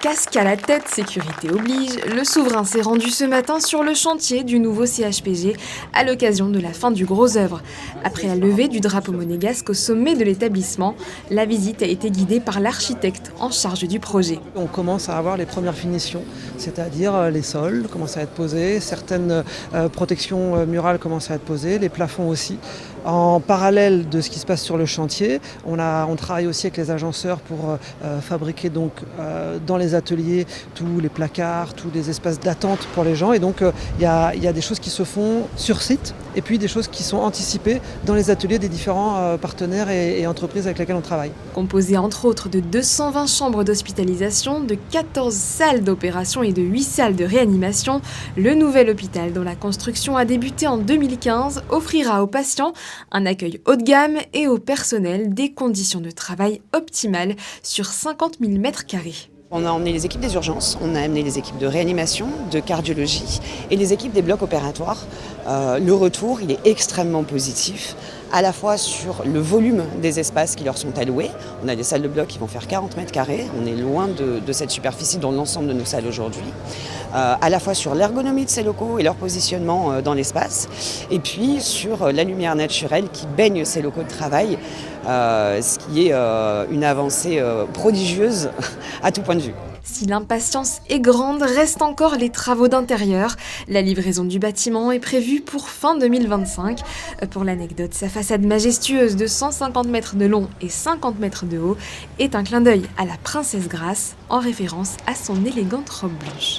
Casque à la tête, sécurité oblige, le souverain s'est rendu ce matin sur le chantier du nouveau CHPG à l'occasion de la fin du gros œuvre. Après la levée du drapeau monégasque au sommet de l'établissement, la visite a été guidée par l'architecte en charge du projet. On commence à avoir les premières finitions, c'est-à-dire les sols commencent à être posés, certaines protections murales commencent à être posées, les plafonds aussi. En parallèle de ce qui se passe sur le chantier, on travaille aussi avec les agenceurs pour fabriquer donc dans les ateliers tous les placards, tous les espaces d'attente pour les gens. Et donc il y a des choses qui se font sur site et puis des choses qui sont anticipées dans les ateliers des différents partenaires et entreprises avec lesquels on travaille. Composé entre autres de 220 chambres d'hospitalisation, de 14 salles d'opération et de 8 salles de réanimation, le nouvel hôpital dont la construction a débuté en 2015 offrira aux patients un accueil haut de gamme et au personnel des conditions de travail optimales sur 50 000 m². On a emmené les équipes des urgences, on a amené les équipes de réanimation, de cardiologie et les équipes des blocs opératoires. Le retour, il est extrêmement positif, à la fois sur le volume des espaces qui leur sont alloués. On a des salles de bloc qui vont faire 40 m², on est loin de cette superficie dans l'ensemble de nos salles aujourd'hui. À la fois sur l'ergonomie de ces locaux et leur positionnement dans l'espace, et puis sur la lumière naturelle qui baigne ces locaux de travail, ce qui est une avancée prodigieuse à tout point de vue. Si l'impatience est grande, restent encore les travaux d'intérieur. La livraison du bâtiment est prévue pour fin 2025. Pour l'anecdote, sa façade majestueuse de 150 mètres de long et 50 mètres de haut est un clin d'œil à la princesse Grace, en référence à son élégante robe blanche.